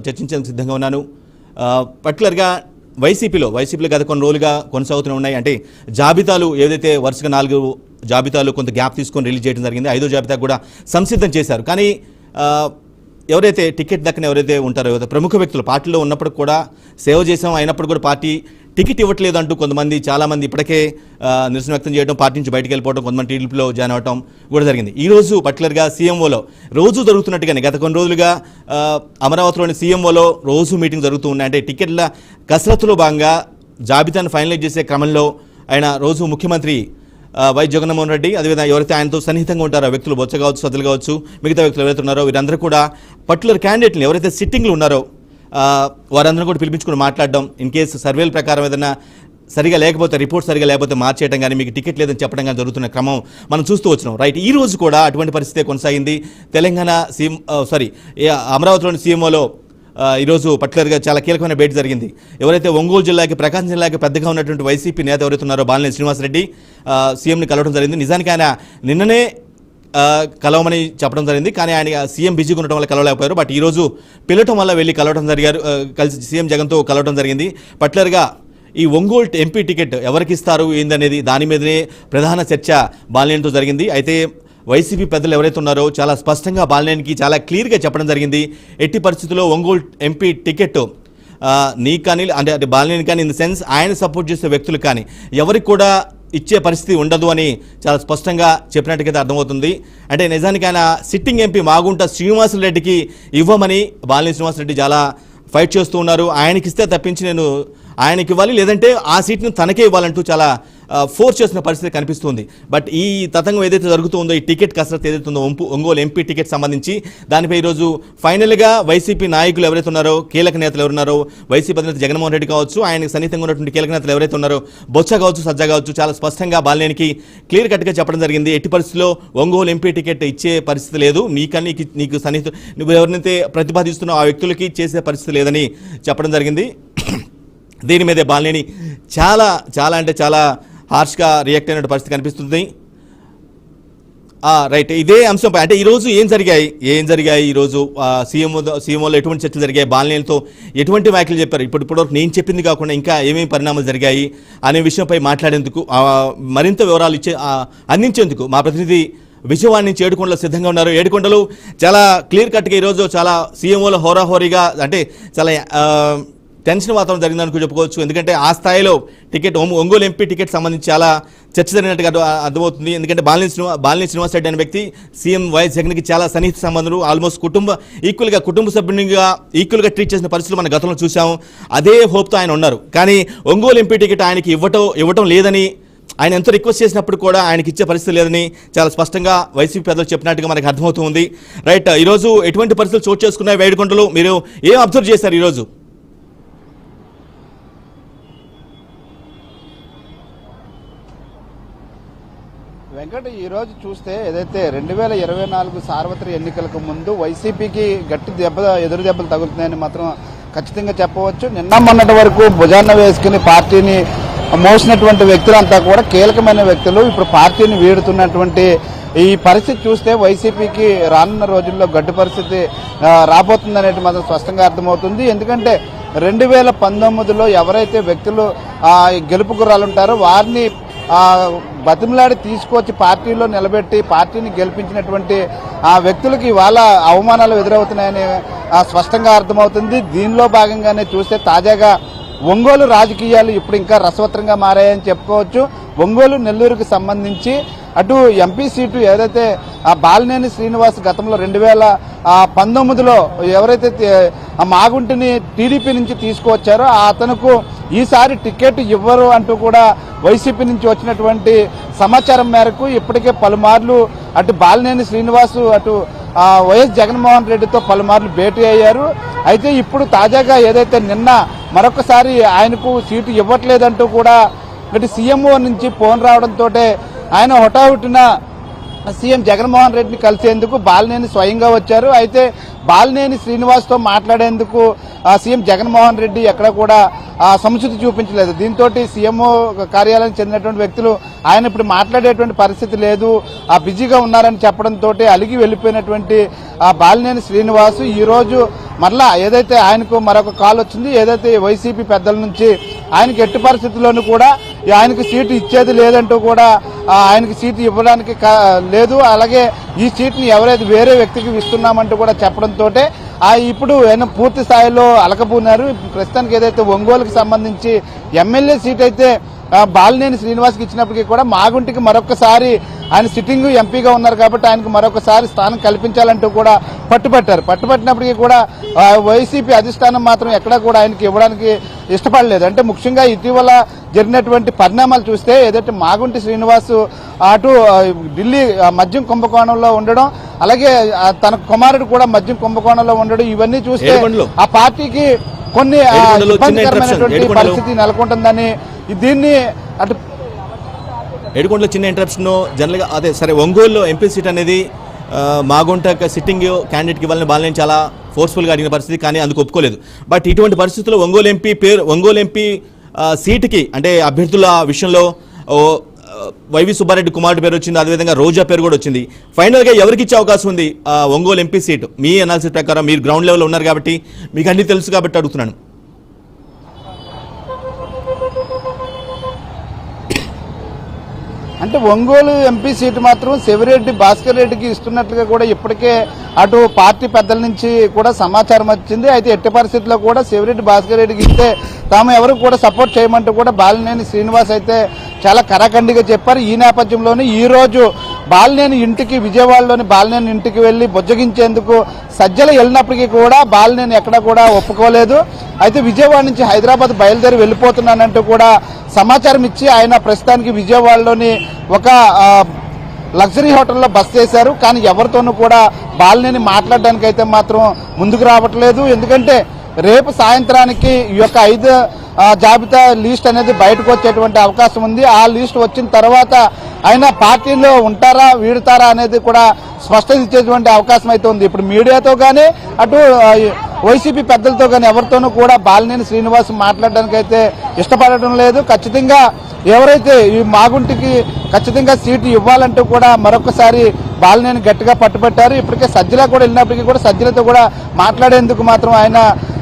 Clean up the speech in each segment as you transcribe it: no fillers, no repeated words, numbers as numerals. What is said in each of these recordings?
చర్చించేందుకు సిద్ధంగా ఉన్నాను. పర్టికులర్గా వైసీపీలో గత కొన్ని రోజులుగా కొనసాగుతూనే ఉన్నాయి. అంటే జాబితాలు ఏదైతే వరుసగా 4 జాబితాలు కొంత గ్యాప్ తీసుకొని రిలీజ్ చేయడం జరిగింది. 5వ జాబితా కూడా సంసిద్ధం చేశారు. కానీ ఎవరైతే టికెట్ దక్కని ఎవరైతే ఉంటారో ప్రముఖ వ్యక్తులు పార్టీలో ఉన్నప్పుడు కూడా సేవ చేసాం అయినప్పుడు కూడా పార్టీ టికెట్ ఇవ్వట్లేదు అంటూ చాలామంది ఇప్పటికే నిరసన వ్యక్తం చేయడం, పార్టీ నుంచి బయటకు వెళ్ళిపోవడం, కొంతమంది టీడీపీలో జాయిన్ అవడం కూడా జరిగింది. ఈరోజు పర్టికులర్గా సీఎంఓలో రోజు జరుగుతున్నట్టుగానే గత కొన్ని రోజులుగా అమరావతిలోని సీఎంఓలో రోజు మీటింగ్ జరుగుతూ ఉన్నాయి. అంటే టికెట్ల కసరత్తులో భాగంగా జాబితాను ఫైనలైజ్ చేసే క్రమంలో ఆయన రోజు ముఖ్యమంత్రి వైఎస్ జగన్మోహన్ రెడ్డి, అదేవిధంగా ఎవరైతే ఆయనతో సన్నిహితంగా ఉంటారో వ్యక్తులు బొత్స కావచ్చు, సజ్జలు కావచ్చు, మిగతా వ్యక్తులు ఎవరైతే ఉన్నారో వీరందరూ కూడా పర్టికులర్ క్యాండిడేట్ని ఎవరైతే సిట్టింగ్లు ఉన్నారో వారందరూ కూడా పిలిపించుకుని మాట్లాడడం, ఇన్ కేసు సర్వేల ప్రకారం ఏదైనా సరిగా లేకపోతే రిపోర్ట్ సరిగా లేకపోతే మార్చేయడం కానీ మీకు టికెట్ లేదని చెప్పడం కానీ జరుగుతున్న క్రమం మనం చూస్తూ వచ్చినాం. రైట్, ఈ రోజు కూడా అటువంటి పరిస్థితే కొనసాగింది. తెలంగాణ అమరావతిలోని సీఎంఓలో ఈరోజు పర్టికులర్గా చాలా కీలకమైన భేటీ జరిగింది. ఎవరైతే ఒంగోలు జిల్లాకి, ప్రకాశం జిల్లాకి పెద్దగా ఉన్నటువంటి వైసీపీ నేత ఎవరైతే ఉన్నారో బాలినేని శ్రీనివాసరెడ్డి సీఎంని కలవడం జరిగింది. నిజానికి ఆయన నిన్ననే కలవమని చెప్పడం జరిగింది, కానీ ఆయన సీఎం బిజీగా ఉండటం వల్ల కలవలేకపోయారు. బట్ ఈరోజు పిలవటం వల్ల వెళ్ళి కలిసి సీఎం జగన్తో కలవడం జరిగింది. పర్టికులర్గా ఈ ఒంగోలు ఎంపీ టికెట్ ఎవరికి ఇస్తారు ఏందనేది దాని మీదనే ప్రధాన చర్చ బాలినేనితో జరిగింది. అయితే వైసీపీ పెద్దలు ఎవరైతే ఉన్నారో చాలా స్పష్టంగా బాలినేనికి చాలా క్లియర్గా చెప్పడం జరిగింది. ఎట్టి పరిస్థితుల్లో ఒంగోలు ఎంపీ టికెట్ నీకు కానీ అంటే బాలినేని కానీ ఇన్ ద సెన్స్ ఆయన సపోర్ట్ చేసే వ్యక్తులు కానీ ఎవరికి కూడా ఇచ్చే పరిస్థితి ఉండదు అని చాలా స్పష్టంగా చెప్పినట్టుగా అర్థమవుతుంది. అంటే నిజానికి ఆయన సిట్టింగ్ ఎంపీ మాగుంట శ్రీనివాసరెడ్డికి ఇవ్వమని బాలినేని శ్రీనివాసరెడ్డి చాలా ఫైట్ చేస్తూ ఉన్నారు. ఆయనకి ఇస్తే తప్పించి నేను ఆయనకి ఇవ్వాలి, లేదంటే ఆ సీట్ను తనకే ఇవ్వాలంటూ చాలా ఫోర్స్ చేసిన పరిస్థితి కనిపిస్తుంది. బట్ ఈ తతంగం ఏదైతే జరుగుతుందో, ఈ టికెట్ కసరత్తు ఏదైతే ఉందో ఒంగోలు ఎంపీ టికెట్ సంబంధించి దానిపై ఈరోజు ఫైనల్గా వైసీపీ నాయకులు ఎవరైతే ఉన్నారో, కీలక నేతలు ఎవరున్నారో, వైసీపీ అధినేత జగన్మోహన్ రెడ్డి కావచ్చు, ఆయనకు సన్నిహితంగా ఉన్నటువంటి కీలక నేతలు ఎవరైతే ఉన్నారో బొత్స కావచ్చు, సజ్జా కావచ్చు, చాలా స్పష్టంగా బాలినేనికి క్లియర్ కట్గా చెప్పడం జరిగింది. ఎట్టి పరిస్థితుల్లో ఒంగోలు ఎంపీ టికెట్ ఇచ్చే పరిస్థితి లేదు, నీకు సన్నిహిత నువ్వు ఎవరినైతే ప్రతిపాదిస్తున్నావు ఆ వ్యక్తులకి చేసే పరిస్థితి లేదని చెప్పడం జరిగింది. దీని మీదే బాలినేని చాలా హార్ష్గా రియాక్ట్ అయిన పరిస్థితి కనిపిస్తుంది. రైట్, ఇదే అంశంపై అంటే ఈరోజు ఏం జరిగాయి ఈరోజు సీఎంఓలో ఎటువంటి చర్చలు జరిగాయి, బాలినేనితో ఎటువంటి వ్యాఖ్యలు చెప్పారు, ఇప్పటివరకు నేను చెప్పింది కాకుండా ఇంకా ఏమేమి పరిణామాలు జరిగాయి అనే విషయంపై మాట్లాడేందుకు మరింత వివరాలు అందించేందుకు మా ప్రతినిధి విజయవాడ నుంచి ఏడుకొండలో సిద్ధంగా ఉన్నారు. ఏడుకొండలు చాలా క్లియర్ కట్గా ఈరోజు చాలా సీఎంఓలో హోరాహోరీగా అంటే చాలా టెన్షన్ వాతావరణం జరిగిందని చెప్పుకోవచ్చు. ఎందుకంటే ఆ స్థాయిలో టికెట్ ఒంగోలు ఎంపీ టికెట్ సంబంధించి చాలా చర్చ జరిగినట్టుగా అర్థమవుతుంది. ఎందుకంటే బాలినేని శ్రీనివాసరెడ్డి అనే వ్యక్తి సీఎం వైఎస్ జగన్కి చాలా సన్నిహిత సంబంధాలు, ఆల్మోస్ట్ కుటుంబ సభ్యునిగా ఈక్వల్గా ట్రీట్ చేసిన పరిస్థితులు మన గతంలో చూసాము. అదే హోప్తో ఆయన ఉన్నారు. కానీ ఒంగోలు ఎంపీ టికెట్ ఆయనకి ఇవ్వటం లేదని, ఆయన ఎంతో రిక్వెస్ట్ చేసినప్పుడు కూడా ఆయనకి ఇచ్చే పరిస్థితి లేదని చాలా స్పష్టంగా వైసీపీ పెద్దలు చెప్పినట్టుగా మనకు అర్థమవుతుంది. రైట్, ఈరోజు ఎటువంటి పరిస్థితులు చోటు చేసుకున్నాయి వేడుకొండలు, మీరు ఏం అబ్జర్వ్ చేశారు ఈరోజు? వెంకట, ఈరోజు చూస్తే ఏదైతే 2024 సార్వత్రిక ఎన్నికలకు ముందు వైసీపీకి గట్టి ఎదురు దెబ్బలు తగులుతున్నాయని మాత్రం ఖచ్చితంగా చెప్పవచ్చు. నిన్న మొన్నటి వరకు భుజాన్న వేసుకుని పార్టీని మోసినటువంటి వ్యక్తులంతా కూడా కీలకమైన వ్యక్తులు ఇప్పుడు పార్టీని వీడుతున్నటువంటి ఈ పరిస్థితి చూస్తే వైసీపీకి రానున్న రోజుల్లో గడ్డు పరిస్థితి రాబోతుందనేది మాత్రం స్పష్టంగా అర్థమవుతుంది. ఎందుకంటే 2019లో ఎవరైతే వ్యక్తులు గెలుపు గుర్రాలుంటారో వారిని బతిమలాడి తీసుకొచ్చి పార్టీలో నిలబెట్టి పార్టీని గెలిపించినటువంటి ఆ వ్యక్తులకి ఇవాళ అవమానాలు ఎదురవుతున్నాయని స్పష్టంగా అర్థమవుతుంది. దీనిలో భాగంగానే చూస్తే తాజాగా ఒంగోలు రాజకీయాలు ఇప్పుడు ఇంకా రసవత్రంగా మారాయని చెప్పుకోవచ్చు. ఒంగోలు నెల్లూరుకు సంబంధించి అటు ఎంపీ సీటు ఏదైతే బాలినేని శ్రీనివాస్ గతంలో 2019లో ఎవరైతే మాగుంటిని టీడీపీ నుంచి తీసుకువచ్చారో అతనుకు ఈసారి టికెట్ ఇవ్వరు అంటూ కూడా వైసీపీ నుంచి వచ్చినటువంటి సమాచారం మేరకు ఇప్పటికే పలుమార్లు అటు బాలినేని శ్రీనివాస్ అటు వైఎస్ జగన్మోహన్ రెడ్డితో పలుమార్లు భేటీ అయ్యారు. అయితే ఇప్పుడు తాజాగా ఏదైతే నిన్న మరొకసారి ఆయనకు సీటు ఇవ్వట్లేదంటూ కూడా ఇటు సీఎంఓ నుంచి ఫోన్ రావడంతో ఆయన హుటాహుటిన సీఎం జగన్మోహన్ రెడ్డిని కలిసేందుకు బాలినేని స్వయంగా వచ్చారు. అయితే బాలినేని శ్రీనివాస్తో మాట్లాడేందుకు సీఎం జగన్మోహన్ రెడ్డి ఎక్కడ కూడా సముచిత చూపించలేదు. దీంతో సీఎం కార్యాలయానికి చెందినటువంటి వ్యక్తులు ఆయన ఇప్పుడు మాట్లాడేటువంటి పరిస్థితి లేదు, బిజీగా ఉన్నారని చెప్పడంతో అలిగి వెళ్లిపోయినటువంటి బాలినేని శ్రీనివాస్ ఈ రోజు మరలా ఏదైతే ఆయనకు మరొక కాల్ వచ్చింది, ఏదైతే వైసీపీ పెద్దల నుంచి ఆయనకి ఎట్టి పరిస్థితుల్లోనూ కూడా ఆయనకు సీటు ఇచ్చేది లేదంటూ కూడా ఆయనకి సీటు ఇవ్వడానికి లేదు, అలాగే ఈ సీట్ని ఎవరైతే వేరే వ్యక్తికి ఇస్తున్నామంటూ కూడా చెప్పడంతో ఇప్పుడు పూర్తి స్థాయిలో అలకబూనారు. ప్రస్తుతానికి ఏదైతే ఒంగోలుకు సంబంధించి ఎమ్మెల్యే సీట్ అయితే బాలినేని శ్రీనివాస్కి ఇచ్చినప్పటికీ కూడా మాగుంటికి మరొకసారి ఆయన సిట్టింగ్ ఎంపీగా ఉన్నారు కాబట్టి ఆయనకు మరొకసారి స్థానం కల్పించాలంటూ కూడా పట్టుబట్టినప్పటికీ కూడా వైసీపీ అధిష్టానం మాత్రం ఎక్కడా కూడా ఆయనకి ఇవ్వడానికి ఇష్టపడలేదు. అంటే ముఖ్యంగా ఇటీవల జరిగినటువంటి పరిణామాలు చూస్తే ఏదైతే మాగుంటి శ్రీనివాస్ అటు ఢిల్లీ మద్యం కుంభకోణంలో ఉండడం, అలాగే తన కుమారుడు కూడా మద్యం కుంభకోణంలో ఉండడం, ఇవన్నీ చూస్తే ఆ పార్టీకి కొన్ని ఇబ్బందికరమైనటువంటి పరిస్థితి నెలకొంటుందని దీన్ని అటు ఏడుకొండలో చిన్న ఇంటరప్షన్ జనరల్గా అదే సరే ఒంగోలులో ఎంపీ సీట్ అనేది మాగుంట సిట్టింగ్ క్యాండిడేట్కి ఇవ్వాలని బాలినేని చాలా ఫోర్స్ఫుల్గా అడిగిన పరిస్థితి, కానీ అందుకు ఒప్పుకోలేదు. బట్ ఇటువంటి పరిస్థితుల్లో ఒంగోలు ఎంపీ సీటుకి అంటే అభ్యర్థుల విషయంలో వైవి సుబ్బారెడ్డి కుమారుడు పేరు వచ్చింది, అదేవిధంగా రోజా పేరు కూడా వచ్చింది. ఫైనల్గా ఎవరికి ఇచ్చే అవకాశం ఉంది ఒంగోలు ఎంపీ సీటు? మీ అనాలిసిస్ ప్రకారం మీరు గ్రౌండ్ లెవెల్లో ఉన్నారు కాబట్టి మీకు అన్ని తెలుసు కాబట్టి అడుగుతున్నాను. అంటే ఒంగోలు ఎంపీ సీటు మాత్రం శివిరెడ్డి భాస్కర్ రెడ్డికి ఇస్తున్నట్లుగా కూడా ఇప్పటికే అటు పార్టీ పెద్దల నుంచి కూడా సమాచారం వచ్చింది. అయితే ఎట్టి పరిస్థితుల్లో కూడా శివిరెడ్డి భాస్కర్ రెడ్డికి ఇస్తే తాము ఎవరు కూడా సపోర్ట్ చేయమంటూ కూడా బాలినేని శ్రీనివాస్ అయితే చాలా కరాఖండిగా చెప్పారు. ఈ నేపథ్యంలోనే ఈ రోజు బాలినేని ఇంటికి, విజయవాడలోని బాలినేని ఇంటికి వెళ్లి బుజ్జగించేందుకు సజ్జలు వెళ్ళినప్పటికీ కూడా బాలినేని ఎక్కడా కూడా ఒప్పుకోలేదు. అయితే విజయవాడ నుంచి హైదరాబాద్ బయలుదేరి వెళ్లిపోతున్నానంటూ కూడా సమాచారం ఇచ్చి ఆయన ప్రస్తుతానికి విజయవాడలోని ఒక లగ్జరీ హోటల్లో బస చేశారు. కానీ ఎవరితోనూ కూడా బాలినేని మాట్లాడడానికి అయితే మాత్రం ముందుకు రావట్లేదు. ఎందుకంటే రేపు సాయంత్రానికి ఈ యొక్క 5 జాబితా లిస్ట్ అనేది బయటకు వచ్చేటువంటి అవకాశం ఉంది. ఆ లిస్ట్ వచ్చిన తర్వాత ఆయన పార్టీలో ఉంటారా వీడుతారా అనేది కూడా స్పష్టత ఇచ్చేటువంటి అవకాశం అయితే ఉంది. ఇప్పుడు మీడియాతో కానీ అటు వైసీపీ పెద్దలతో కానీ ఎవరితోనూ కూడా బాలినేని శ్రీనివాస్ మాట్లాడడానికి అయితే ఇష్టపడటం లేదు. ఖచ్చితంగా ఎవరైతే ఈ మాగుంటికి ఖచ్చితంగా సీటు ఇవ్వాలంటూ కూడా మరొకసారి బాలినేని గట్టిగా పట్టుబట్టారు. ఇప్పటికే సజ్జల కూడా వెళ్ళినప్పటికీ కూడా సజ్జలతో కూడా మాట్లాడేందుకు మాత్రం ఆయన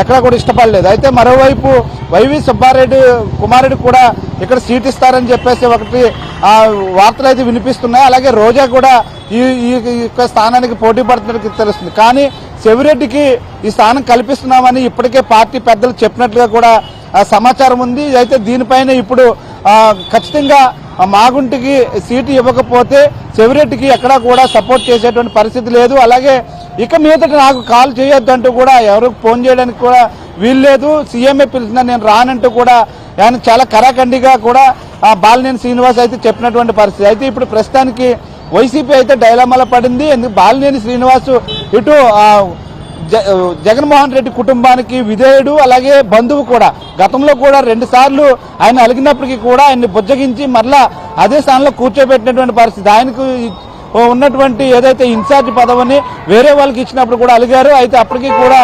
ఎక్కడా కూడా ఇష్టపడలేదు. అయితే మరోవైపు వైవి సుబ్బారెడ్డి కుమారుడు కూడా ఇక్కడ సీట్ ఇస్తారని చెప్పేసి ఒకటి వార్తలు అయితే వినిపిస్తున్నాయి. అలాగే రోజా కూడా ఈ స్థానానికి పోటీ పడుతున్నట్టు తెలుస్తుంది. కానీ శివిరెడ్డికి ఈ స్థానం కల్పిస్తున్నామని ఇప్పటికే పార్టీ పెద్దలు చెప్పినట్లుగా కూడా సమాచారం ఉంది. అయితే దీనిపైన ఇప్పుడు ఖచ్చితంగా మాగుంటికి సీటు ఇవ్వకపోతే శివిరెడ్డికి ఎక్కడా కూడా సపోర్ట్ చేసేటువంటి పరిస్థితి లేదు. అలాగే ఇక మీదట నాకు కాల్ చేయొద్దంటూ కూడా ఎవరికి ఫోన్ చేయడానికి కూడా వీల్లేదు. సీఎంఏ పిలిచినా నేను రానంటూ కూడా ఆయన చాలా కరాఖండిగా కూడా బాలినేని శ్రీనివాస్ అయితే చెప్పినటువంటి పరిస్థితి. అయితే ఇప్పుడు ప్రస్తుతానికి వైసీపీ అయితే డైలమాలో పడింది. ఎందుకు బాలినేని శ్రీనివాస్ ఇటు జగన్మోహన్ రెడ్డి కుటుంబానికి విధేయుడు, అలాగే బంధువు కూడా. గతంలో కూడా 2 సార్లు ఆయన అలిగినప్పటికీ కూడా ఆయన్ని బుజ్జగించి మరలా అదే స్థానంలో కూర్చోబెట్టినటువంటి పరిస్థితి. ఆయనకు ఉన్నటువంటి ఏదైతే ఇన్ఛార్జ్ పదవిని వేరే వాళ్ళకి ఇచ్చినప్పుడు కూడా అలిగారు. అయితే అప్పటికీ కూడా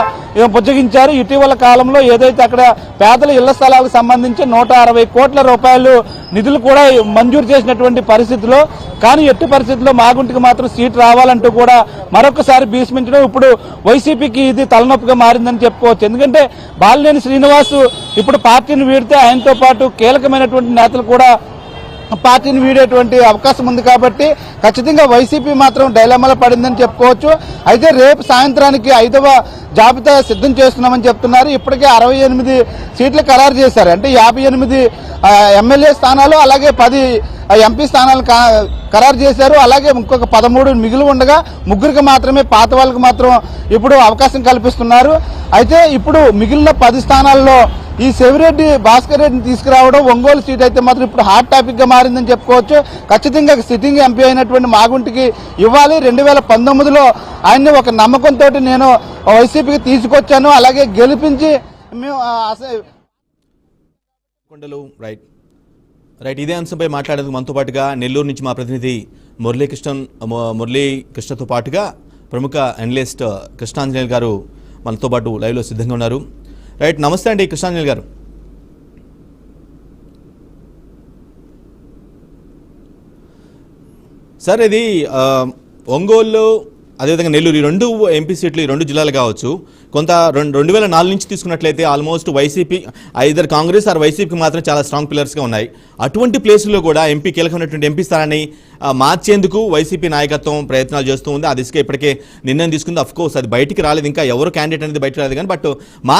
బుజ్జగించారు. ఇటీవల కాలంలో ఏదైతే అక్కడ పేదల ఇళ్ల స్థలాలకు సంబంధించి 160 కోట్ల రూపాయలు నిధులు కూడా మంజూరు చేసినటువంటి పరిస్థితిలో, కానీ ఎట్టి పరిస్థితుల్లో మాగుంటికి మాత్రం సీట్ రావాలంటూ కూడా మరొకసారి భీష్మించడం ఇప్పుడు వైసీపీకి ఇది తలనొప్పిగా మారిందని చెప్పుకోవచ్చు. ఎందుకంటే బాలినేని శ్రీనివాస్ ఇప్పుడు పార్టీని వీడితే ఆయనతో పాటు కీలకమైనటువంటి నేతలు కూడా పార్టీని వీడేటువంటి అవకాశం ఉంది. కాబట్టి ఖచ్చితంగా వైసీపీ మాత్రం డైలమాలో పడిందని చెప్పుకోవచ్చు. అయితే రేపు సాయంత్రానికి 5వ జాబితా సిద్ధం చేస్తున్నామని చెప్తున్నారు. ఇప్పటికే 68 సీట్లు ఖరారు చేశారు. అంటే 58 ఎమ్మెల్యే స్థానాలు, అలాగే 10 ఎంపీ స్థానాలు ఖరారు చేశారు. అలాగే ఇంకొక 13 మిగిలి ఉండగా ముగ్గురికి మాత్రమే, పాత వాళ్ళకి మాత్రం ఇప్పుడు అవకాశం కల్పిస్తున్నారు. అయితే ఇప్పుడు మిగిలిన 10 స్థానాల్లో ఈ శివిరెడ్డి భాస్కర్ రెడ్డిని తీసుకురావడం, ఒంగోలు సీట్ అయితే మాత్రం ఇప్పుడు హాట్ టాపిక్ గా మారిందని చెప్పుకోవచ్చు. ఖచ్చితంగా సిట్టింగ్ ఎంపీ అయినటువంటి మాగుంటికి ఇవ్వాలి. 2019లో ఆయన్ని ఒక నమ్మకంతో నేను వైసీపీకి తీసుకొచ్చాను, అలాగే గెలిపించి మేము రైట్ రైట్, ఇదే అంశంపై మాట్లాడేందుకు మనతో పాటుగా నెల్లూరు నుంచి మా ప్రతినిధి మురళీ కృష్ణతో పాటుగా ప్రముఖ అనలిస్ట్ కృష్ణాంజనేయులు గారు మనతో పాటు లైవ్లో సిద్ధంగా ఉన్నారు. రైట్, నమస్తే అండి కృష్ణాంజనేయులు గారు. సార్, ఇది ఒంగోలు అదేవిధంగా నెల్లూరు ఈ రెండు ఎంపీ సీట్లు ఈ రెండు జిల్లాలు కావచ్చు. కొంత 2004 నుంచి తీసుకున్నట్లయితే almost YCP either Congress or వైసీపీకి మాత్రం చాలా స్ట్రాంగ్ పిల్లర్స్గా ఉన్నాయి. అటువంటి ప్లేసుల్లో కూడా కీలకమైనటువంటి ఎంపీ స్థానాన్ని మార్చేందుకు వైసీపీ నాయకత్వం ప్రయత్నాలు చేస్తూ ఉంది. ఆ దిశగా ఇప్పటికే నిర్ణయం తీసుకుంది. అఫ్కోర్స్ అది బయటికి రాలేదు, ఇంకా ఎవరు క్యాండిడేట్ అనేది బయటకు రాలేదు కానీ బట్